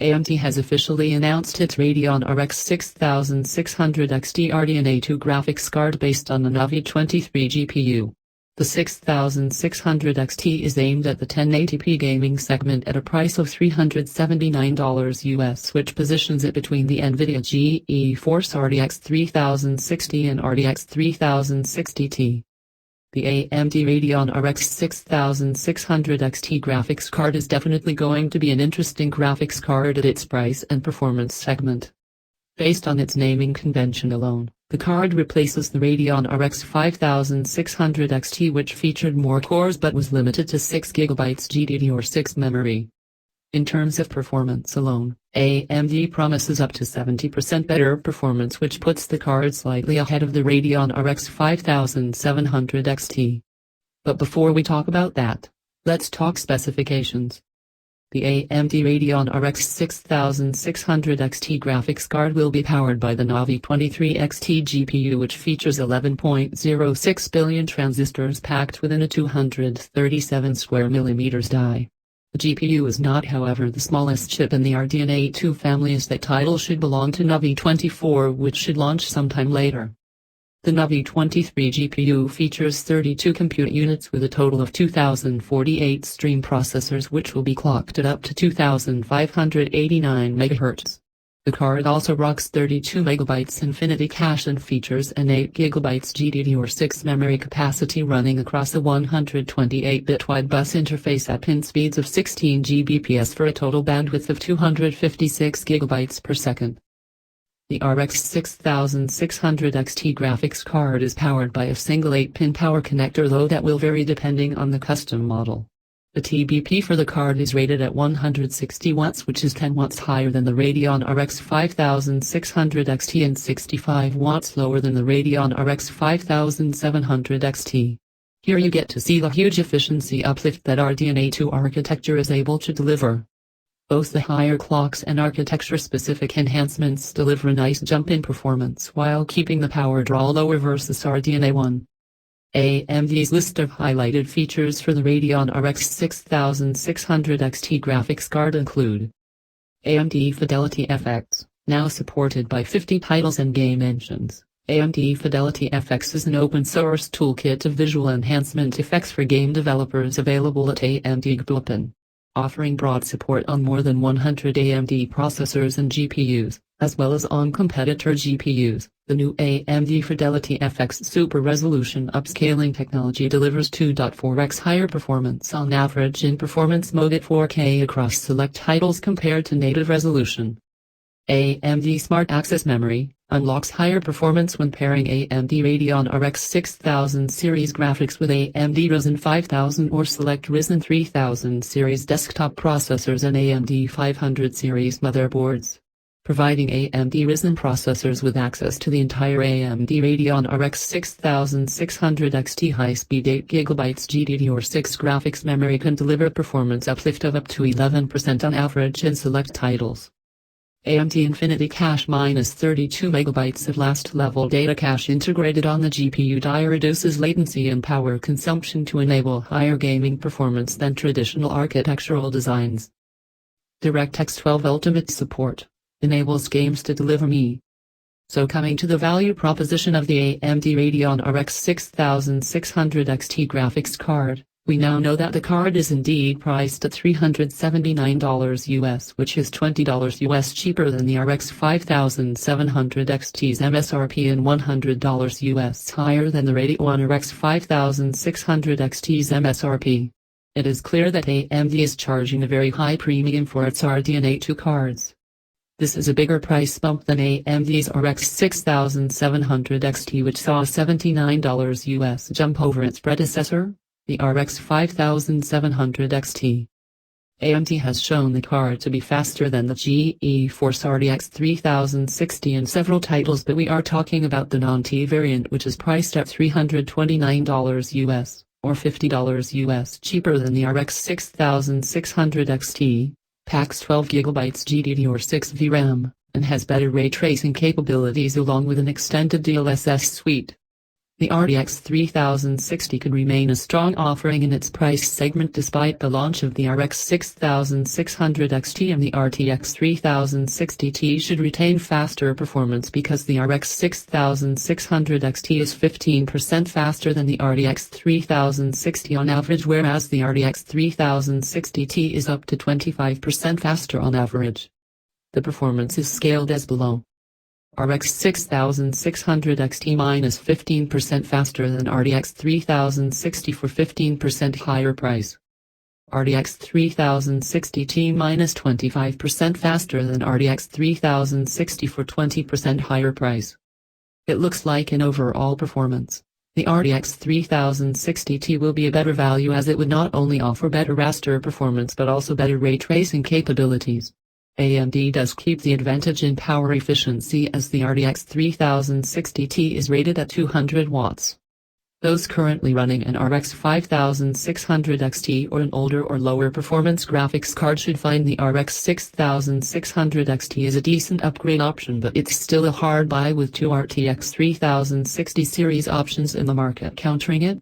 AMD has officially announced its Radeon RX 6600 XT RDNA2 graphics card based on the Navi 23 GPU. The 6600 XT is aimed at the 1080p gaming segment at a price of $379 US, which positions it between the NVIDIA GeForce RTX 3060 and RTX 3060 Ti. The AMD Radeon RX 6600 XT graphics card is definitely going to be an interesting graphics card at its price and performance segment. Based on its naming convention alone, the card replaces the Radeon RX 5600 XT, which featured more cores but was limited to 6GB GDDR6 memory. In terms of performance alone, AMD promises up to 70% better performance, which puts the card slightly ahead of the Radeon RX 5700 XT. But before we talk about that, let's talk specifications. The AMD Radeon RX 6600 XT graphics card will be powered by the Navi 23 XT GPU, which features 11.06 billion transistors packed within a 237 square millimeters die. The GPU is not, however, the smallest chip in the RDNA2 family, as that title should belong to Navi 24, which should launch sometime later. The Navi 23 GPU features 32 compute units with a total of 2048 stream processors, which will be clocked at up to 2589 MHz. The card also rocks 32MB Infinity cache and features an 8GB GDDR6 memory capacity running across a 128-bit wide bus interface at pin speeds of 16 Gbps for a total bandwidth of 256 GB per second. The RX 6600 XT graphics card is powered by a single 8-pin power connector, though that will vary depending on the custom model. The TBP for the card is rated at 160 watts, which is 10 watts higher than the Radeon RX 5600 XT and 65 watts lower than the Radeon RX 5700 XT. Here you get to see the huge efficiency uplift that RDNA2 architecture is able to deliver. Both the higher clocks and architecture-specific enhancements deliver a nice jump in performance while keeping the power draw lower versus RDNA1. AMD's list of highlighted features for the Radeon RX 6600 XT graphics card include AMD Fidelity FX, now supported by 50 titles and game engines. AMD Fidelity FX is an open-source toolkit of visual enhancement effects for game developers available at AMD Open, offering broad support on more than 100 AMD processors and GPUs, as well as on competitor GPUs. The new AMD Fidelity FX Super Resolution upscaling technology delivers 2.4x higher performance on average in performance mode at 4K across select titles compared to native resolution. AMD Smart Access Memory unlocks higher performance when pairing AMD Radeon RX 6000 series graphics with AMD Ryzen 5000 or select Ryzen 3000 series desktop processors and AMD 500 series motherboards, providing AMD Ryzen processors with access to the entire AMD Radeon RX 6600 XT high-speed 8GB GDDR6 graphics memory can deliver performance uplift of up to 11% on average in select titles. AMD Infinity Cache minus 32MB of last-level data cache integrated on the GPU die reduces latency and power consumption to enable higher gaming performance than traditional architectural designs. DirectX 12 Ultimate support enables games to deliver me. So coming to the value proposition of the AMD Radeon RX 6600 XT graphics card, we now know that the card is indeed priced at $379 US, which is $20 US cheaper than the RX 5700 XT's MSRP and $100 US higher than the Radeon RX 5600 XT's MSRP. It is clear that AMD is charging a very high premium for its RDNA2 cards. This is a bigger price bump than AMD's RX 6700 XT, which saw a $79 US jump over its predecessor, the RX 5700 XT. AMD has shown the card to be faster than the GeForce RTX 3060 in several titles, but we are talking about the non-T variant, which is priced at $329 US, or $50 US cheaper than the RX 6600 XT. Packs 12GB GDDR6 VRAM, and has better ray tracing capabilities along with an extended DLSS suite. The RTX 3060 could remain a strong offering in its price segment despite the launch of the RX 6600 XT, and the RTX 3060 Ti should retain faster performance because the RX 6600 XT is 15% faster than the RTX 3060 on average, whereas the RTX 3060 Ti is up to 25% faster on average. The performance is scaled as below. RX 6600 XT minus 15% faster than RTX 3060 for 15% higher price. RTX 3060 Ti minus 25% faster than RTX 3060 for 20% higher price. It looks like in overall performance, the RTX 3060 Ti will be a better value as it would not only offer better raster performance but also better ray tracing capabilities. AMD does keep the advantage in power efficiency as the RTX 3060 Ti is rated at 200 watts. Those currently running an RX 5600 XT or an older or lower performance graphics card should find the RX 6600 XT is a decent upgrade option, but it's still a hard buy with two RTX 3060 series options in the market countering it.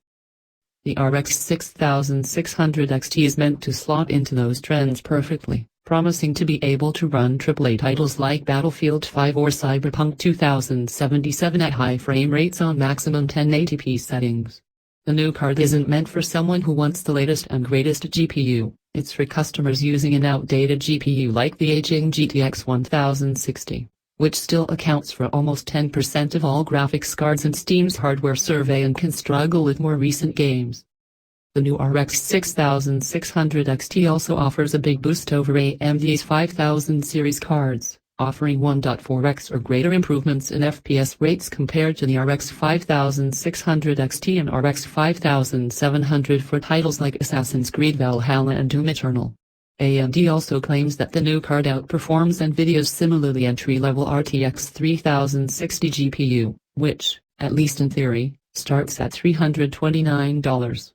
The RX 6600 XT is meant to slot into those trends perfectly, promising to be able to run AAA titles like Battlefield 5 or Cyberpunk 2077 at high frame rates on maximum 1080p settings. The new card isn't meant for someone who wants the latest and greatest GPU, it's for customers using an outdated GPU like the aging GTX 1060, which still accounts for almost 10% of all graphics cards in Steam's hardware survey and can struggle with more recent games. The new RX 6600 XT also offers a big boost over AMD's 5000 series cards, offering 1.4x or greater improvements in FPS rates compared to the RX 5600 XT and RX 5700 for titles like Assassin's Creed Valhalla and Doom Eternal. AMD also claims that the new card outperforms NVIDIA's similarly entry-level RTX 3060 GPU, which, at least in theory, starts at $329.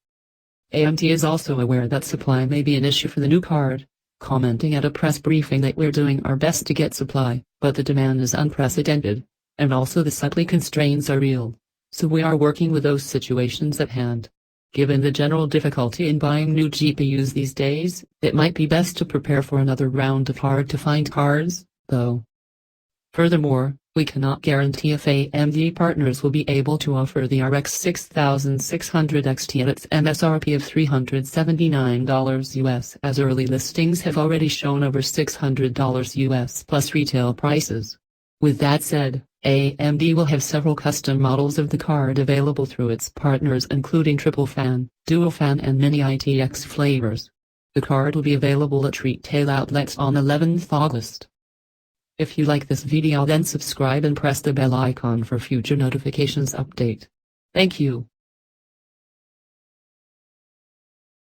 AMD is also aware that supply may be an issue for the new card, commenting at a press briefing that "We're doing our best to get supply, but the demand is unprecedented, and also the supply constraints are real, so we are working with those situations at hand. Given the general difficulty in buying new GPUs these days, it might be best to prepare for another round of hard-to-find cards, though." Furthermore, we cannot guarantee if AMD partners will be able to offer the RX 6600 XT at its MSRP of $379 US, as early listings have already shown over $600 US plus retail prices. With that said, AMD will have several custom models of the card available through its partners, including triple fan, dual fan and mini ITX flavors. The card will be available at retail outlets on 11th August. If you like this video, then subscribe and press the bell icon for future notifications update. Thank you.